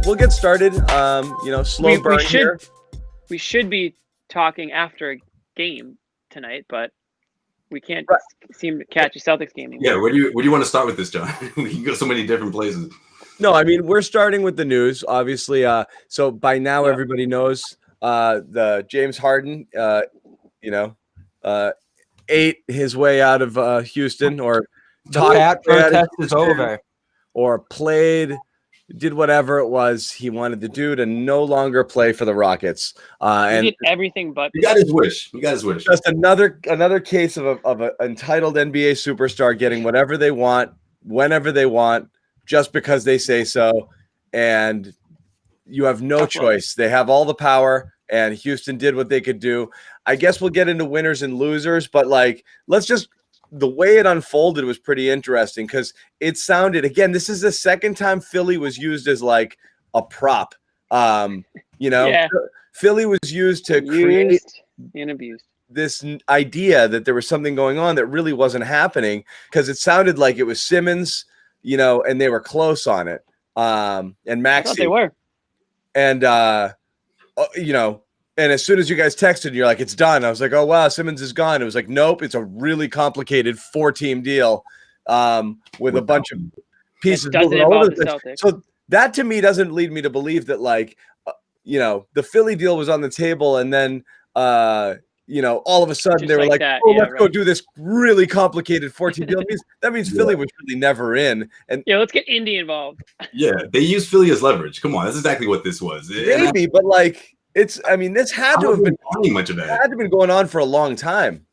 we'll get started. Slow burn here. We should be talking after a game tonight, but we can't seem to catch a Celtics game anymore. Yeah, where do you want to start with this, John? We can go so many different places. No, I mean, we're starting with the news, obviously. So by now, everybody knows the James Harden, ate his way out of Houston, or that protest is over, or did whatever it was he wanted to do to no longer play for the Rockets. He did everything but. He got his wish. Just another case of an entitled NBA superstar getting whatever they want, whenever they want, just because they say so. And you have no choice. They have all the power, and Houston did what they could do. I guess we'll get into winners and losers, but the way it unfolded was pretty interesting because it sounded, again, this is the second time Philly was used as like a prop. Philly was used to create and abused this idea that there was something going on that really wasn't happening, because it sounded like it was Simmons, and they were close on it. And Maxey. I thought they were. And, and as soon as you guys texted, you're like, it's done. I was like, oh, wow, Simmons is gone. It was like, nope, it's a really complicated 4-team deal with a bunch of pieces. So that to me doesn't lead me to believe that, the Philly deal was on the table, and then, all of a sudden just they were like let's go do this really complicated 4-team deal. That means Philly was really never in. And let's get Indy involved. Yeah, they used Philly as leverage. Come on, that's exactly what this was. Maybe, but this had to have been much of that. It had to have been going on for a long time.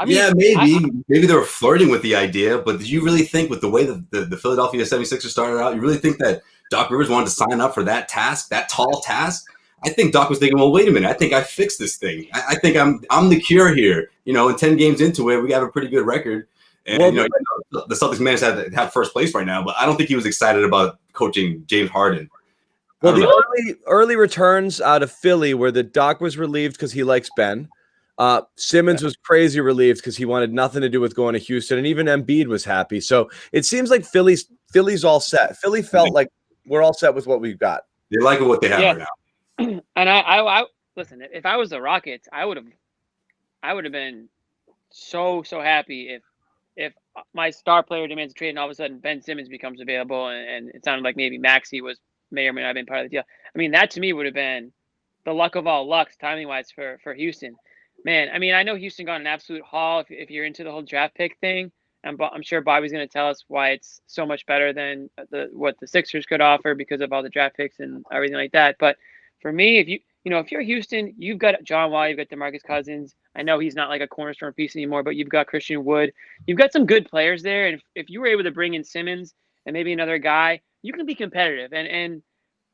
Maybe they were flirting with the idea, but did you really think, with the way the Philadelphia 76ers started out, you really think that Doc Rivers wanted to sign up for that task, that tall task? I think Doc was thinking, well, wait a minute, I think I fixed this thing. I think I'm the cure here. And 10 games into it, we have a pretty good record. And the Celtics managed to have first place right now, but I don't think he was excited about coaching James Harden. Well, the early returns out of Philly were that Doc was relieved because he likes Ben. Simmons was crazy relieved because he wanted nothing to do with going to Houston, and even Embiid was happy. So it seems like Philly's all set. Philly felt like we're all set with what we've got. They like what they have right now. And I listen. If I was the Rockets, I would have been so happy if my star player demands a trade, and all of a sudden Ben Simmons becomes available, and it sounded like maybe Maxey may or may not have been part of the deal. I mean, that to me would have been the luck of all lucks, timing wise, for Houston. Man, I mean, I know Houston got an absolute haul if you're into the whole draft pick thing. And I'm sure Bobby's going to tell us why it's so much better than what the Sixers could offer because of all the draft picks and everything like that. But for me, if you're Houston, you've got John Wall, you've got DeMarcus Cousins. I know he's not like a cornerstone piece anymore, but you've got Christian Wood. You've got some good players there. And if you were able to bring in Simmons and maybe another guy, you can be competitive. And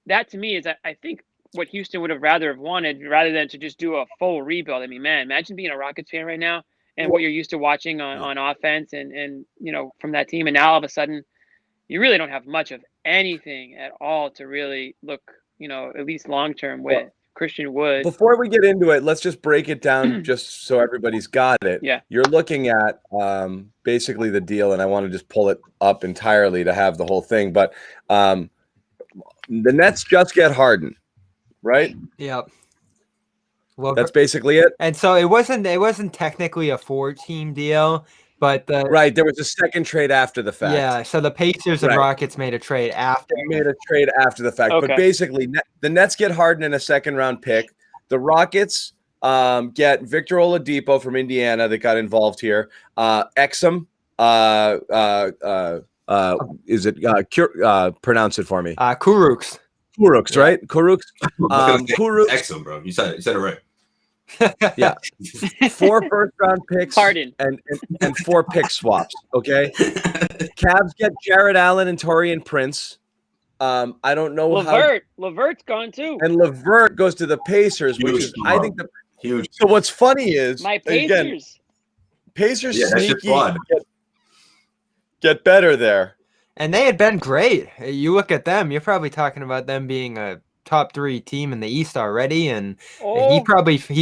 that to me is, I think, what Houston would have wanted rather than to just do a full rebuild. I mean, man, imagine being a Rockets fan right now and what you're used to watching on offense and from that team. And now all of a sudden you really don't have much of anything at all to really look, at least long-term with Christian Wood. Before we get into it, let's just break it down just so everybody's got it. Yeah. You're looking at basically the deal, and I want to just pull it up entirely to have the whole thing. But the Nets just get Harden, right? Yep. Well, that's basically it. And so it wasn't technically a 4-team deal, but there was a second trade after the fact. Yeah, so the Pacers and Rockets made a trade after. They made a trade after the fact. Okay. But basically, the Nets get Harden in a second-round pick. The Rockets get Victor Oladipo from Indiana that got involved here. Exum, pronounce it for me. Kurocs. Kurocs, right? Kurocs. Kurocs. Exum, bro. You said it right. Yeah. 4 first-round picks. Harden. And 4 pick swaps. Okay. Cavs get Jarrett Allen and Taurean Prince. I don't know Levert's gone too. And Levert goes to the Pacers, which is I think huge. So what's funny is my Pacers. Pacers sneaky get better there. And they had been great. You look at them, you're probably talking about them being a top 3 team in the East already, and Oh, he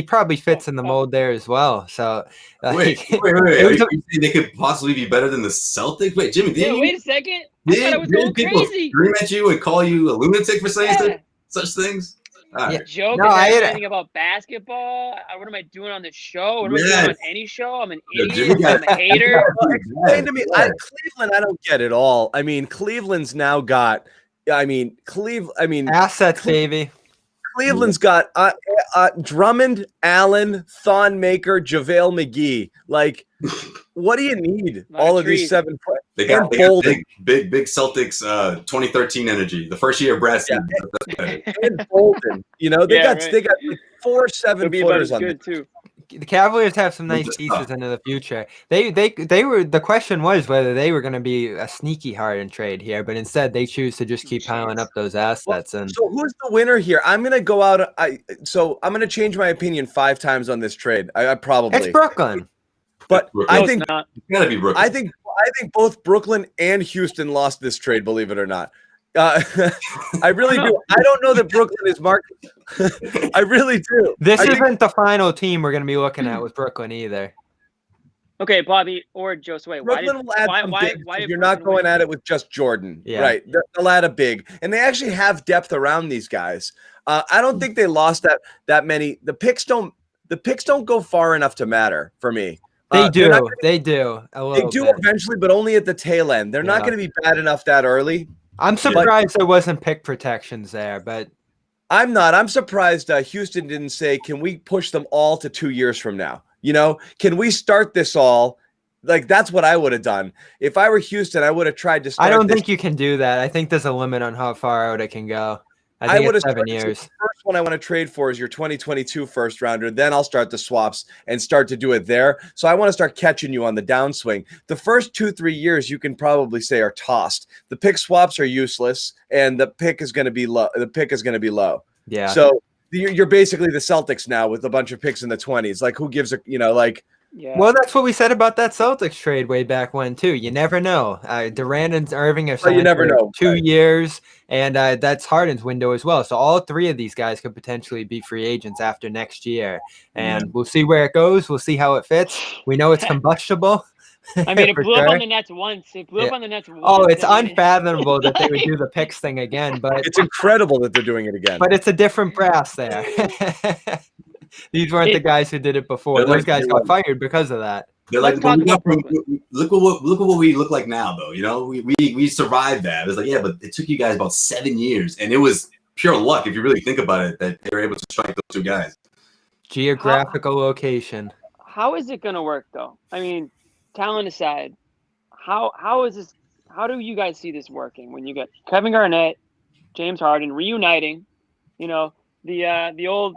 probably fits in the mold there as well. So Wait. it Are was you saying they could possibly be better than the Celtics? Wait, Jimmy, yeah. didn't Wait a second. I thought I was going people crazy. scream at you and call you a lunatic for saying Yeah. such things? All Yeah. right. Joke No, is I had anything about basketball. What am I doing on this show? What am I doing Yes. on any show? I'm an Yo, idiot. Jimmy got- I'm a hater. Well, explain to me, Cleveland. I don't get it all. I mean, Cleveland's now got. assets, baby. Cleveland's got Drummond, Allen, Thonmaker, JaVale McGee. Like, what do you need? Lot All of of these trees. 7 They got Bolden. big Celtics 2013 energy. The first year of Brad Stevens. And Bolden. You know, they Yeah, got right. like 4 It'll be about 7-footers as on good them. too. The Cavaliers have some nice Just pieces tough. into the future. They were the question was whether they were going to be a sneaky Harden trade here, but instead they choose to just keep piling up those assets. And So who's the winner here? I'm gonna go out. I'm gonna change my opinion 5 times on this trade. I probably. it's Brooklyn. But Brooklyn. I No, think it's not. It's gotta be Brooklyn. I think both Brooklyn and Houston lost this trade. Believe it or not. I really do. I don't know that Brooklyn is market. I really do. This I think- isn't the final team we're going to be looking at with Brooklyn either. Okay, Bobby or Josue. Brooklyn will add some bigs. Why You're not going at it with just Jordan, Yeah. right? They'll add a big, and they actually have depth around these guys. I don't think they lost that many. The picks don't go far enough to matter for me. They do. They're not They do. A They little do bit. eventually, but only at the tail end. They're not Yeah. going to be bad enough that early. I'm surprised there wasn't pick protections there, but I'm not. I'm surprised Houston didn't say, can we push them all to 2 years from now? You know, can we start this all? Like, that's what I would have done. If I were Houston, I would have tried to start I don't this. think you can do that. I think there's a limit on how far out it can go. I I think would have it's 7 started. years. The first one I want to trade for is your 2022 first rounder. Then I'll start the swaps and start to do it there. So I want to start catching you on the downswing. The first 2-3 years you can probably say are tossed. The pick swaps are useless, and the pick is going to be low. The pick is going to be low. Yeah. So you're basically the Celtics now with a bunch of picks in the 20s. Like, who gives a Yeah. Well, that's what we said about that Celtics trade way back when, too. You never know. Durant and Irving are signed never for know. 2 years, and that's Harden's window as well. So all 3 of these guys could potentially be free agents after next year. And we'll see where it goes. We'll see how it fits. We know it's combustible. I mean, it for blew up sure. on the Nets once. It blew up on the Nets once. Oh, it's I mean, unfathomable that they would do the picks thing again, but it's incredible that they're doing it again. but it's a different brass there. These weren't the guys who did it before. They're Those like- guys got fired because of that. They're Let's like, talk we got about from- look at what we look like now, though. You know, we survived that. It's like, yeah, but it took you guys about 7 years, and it was pure luck if you really think about it that they were able to strike those 2 guys. Geographical location. how is it going to work, though? I mean, talent aside, how is this? How do you guys see this working when you get Kevin Garnett, James Harden reuniting? You know, the old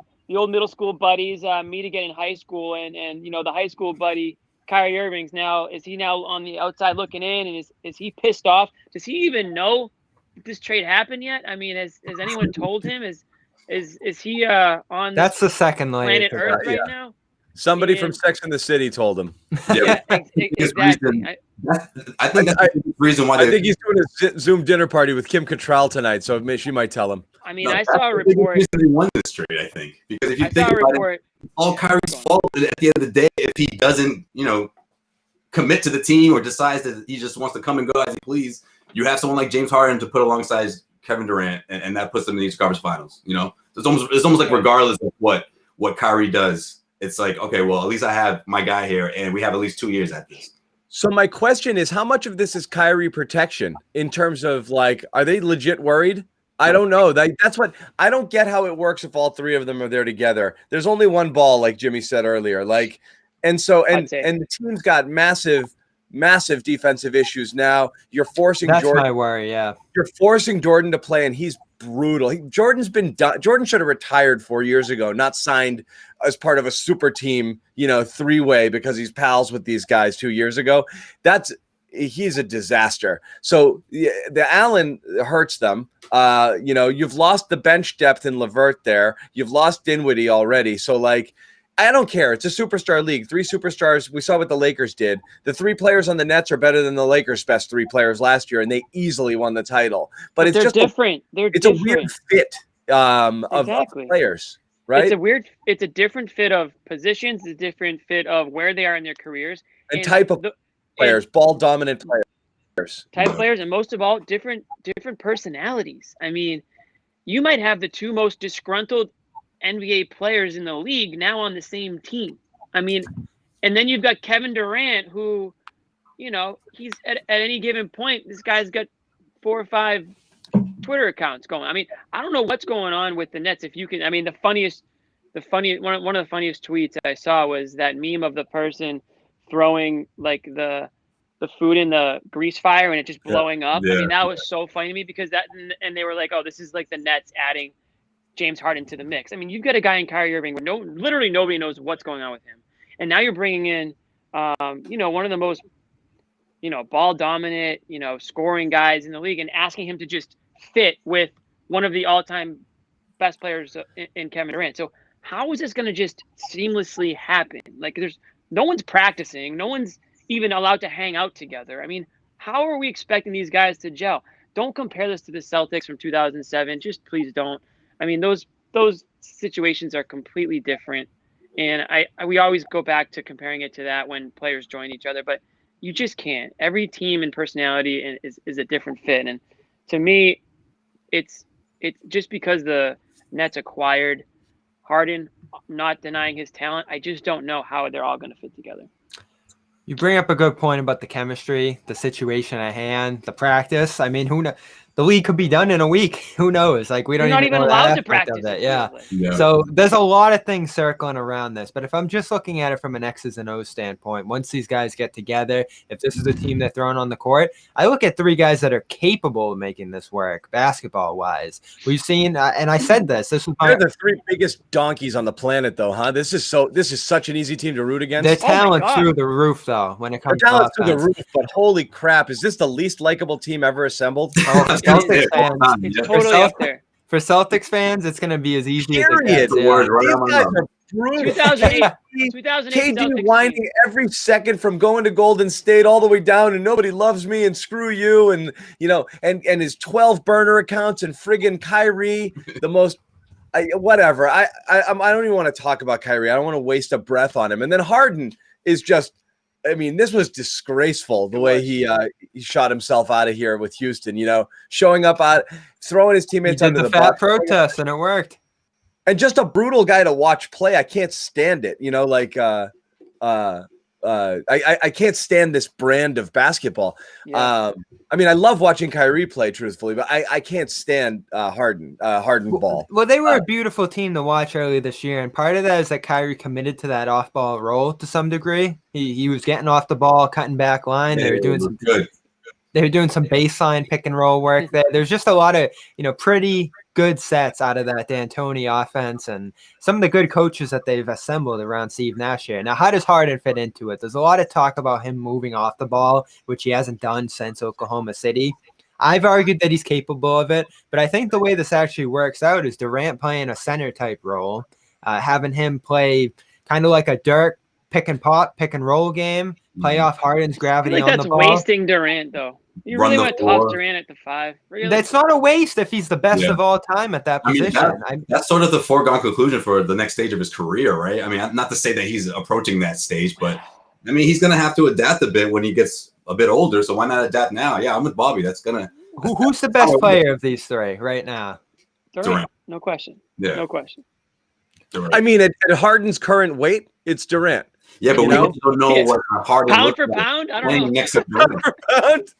middle school buddies meet again in high school, and you know, the high school buddy Kyrie Irving's is he now on the outside looking in, and is he pissed off? Does he even know this trade happened yet? I mean, has anyone told him? Is he on That's the second layer. planet to Earth that. right yeah. now? Somebody And- from Sex and the City told him. Yeah, exactly. reason- I think that's the reason why I think he's doing a Zoom dinner party with Kim Cattrall tonight, so she might tell him. I mean, I saw a report. reason they won this trade. I think because if you I think saw a about it, report. all Kyrie's fault at the end of the day if he doesn't, commit to the team or decides that he just wants to come and go as he please. You have someone like James Harden to put alongside Kevin Durant, and that puts them in the Eastern Conference Finals. You know, it's almost like regardless of what Kyrie does, it's like, okay, well, at least I have my guy here, and we have at least 2 years at this. So my question is, how much of this is Kyrie protection in terms of like, are they legit worried? I don't know. That's what I don't get how it works if all 3 of them are there together. There's only one ball, like Jimmy said earlier. Like, and the team's got massive defensive issues now. You're forcing That's Jordan. my worry. Yeah. You're forcing Jordan to play, and he's brutal. Jordan's been done. Jordan should have retired 4 years ago, not signed as part of a super team, 3-way because he's pals with these guys 2 years ago. He's a disaster. So the Allen hurts them. You've lost the bench depth in Levert there. You've lost Dinwiddie already. So like, I don't care. It's a superstar league. 3 superstars. We saw what the Lakers did. The 3 players on the Nets are better than the Lakers' best 3 players last year, and they easily won the title. But it's they're just different. It's a weird fit. of Exactly. players, right? It's a different fit of positions, a different fit of where they are in their careers, and type of players, ball dominant players. Type players, and most of all, different personalities. I mean, you might have the two most disgruntled NBA players in the league now on the same team. I mean, and then you've got Kevin Durant, who, you know, he's at any given point, this guy's got 4 or 5 Twitter accounts going. I mean, I don't know what's going on with the Nets. If you can, I mean, one of the funniest tweets I saw was that meme of the person throwing like the food in the grease fire and it just blowing up. Yeah. I mean, that was so funny to me because and they were like, oh, this is like the Nets adding James Harden to the mix. I mean, you've got a guy in Kyrie Irving where literally nobody knows what's going on with him. And now you're bringing in, you know, one of the most, you know, ball dominant, you know, scoring guys in the league and asking him to just fit with one of the all-time best players in Kevin Durant. So how is this going to just seamlessly happen? Like no one's practicing. No one's even allowed to hang out together. I mean, how are we expecting these guys to gel? Don't compare this to the Celtics from 2007. Just please don't. I mean, those situations are completely different. And we always go back to comparing it to that when players join each other, but you just can't. Every team and personality is a different fit. And to me, it's just because the Nets acquired Harden, not denying his talent, I just don't know how they're all going to fit together. You bring up a good point about the chemistry, the situation at hand, the practice. I mean, who knows? The league could be done in a week. Who knows? Like, we don't even know allowed that to practice it. Yeah. So there's a lot of things circling around this. But if I'm just looking at it from an X's and O's standpoint, once these guys get together, if this is a team they're throwing on the court, I look at 3 guys that are capable of making this work, basketball-wise. We've seen, and I said this. This was they're the 3 biggest donkeys on the planet, though, huh? This is such an easy team to root against. Their talent through the roof, though, when it comes to offense. Through the roof, but holy crap, is this the least likable team ever assembled? Celtics fans, it's totally up there. For Celtics fans, it's going to be as easy as it gets. These guys are brutal. 2008 KD Celtics whining team. every second from going to Golden State all the way down, and nobody loves me, and screw you, and you know, and his 12 burner accounts, and friggin' Kyrie, the most. Whatever. I don't even want to talk about Kyrie. I don't want to waste a breath on him. And then Harden is just. I mean, this was disgraceful the way he shot himself out of here with Houston, you know, showing up throwing his teammates under the fat bus. Protest, and it worked. And just a brutal guy to watch play. I can't stand it. You know, like I can't stand this brand of basketball. Yeah. I mean, I love watching Kyrie play, truthfully, but I can't stand Harden ball. Well, they were a beautiful team to watch early this year, and part of that is that Kyrie committed to that off-ball role to some degree. He was getting off the ball, cutting back line. They were doing some good. They were doing some baseline pick and roll work there. There's just a lot of, you know, pretty good sets out of that D'Antoni offense and some of the good coaches that they've assembled around Steve Nash here. Now, how does Harden fit into it? There's a lot of talk about him moving off the ball, which he hasn't done since Oklahoma City. I've argued that he's capable of it, but I think the way this actually works out is Durant playing a center type role, having him play kind of like a Dirk pick and roll game, play off Harden's gravity on the ball. That's wasting Durant, though. You really want to toss Durant at the 5? Really? That's not a waste if he's the best of all time at that position. That's sort of the foregone conclusion for the next stage of his career, right? I mean, not to say that he's approaching that stage, but I mean, he's going to have to adapt a bit when he gets a bit older. So why not adapt now? Yeah, I'm with Bobby. Who's the best player of these 3 right now? Durant. No question. Yeah. No question. Durant. I mean, at Harden's current weight, it's Durant. Yeah, but we don't know what Harden pound for pound. I don't know. Pound for pound.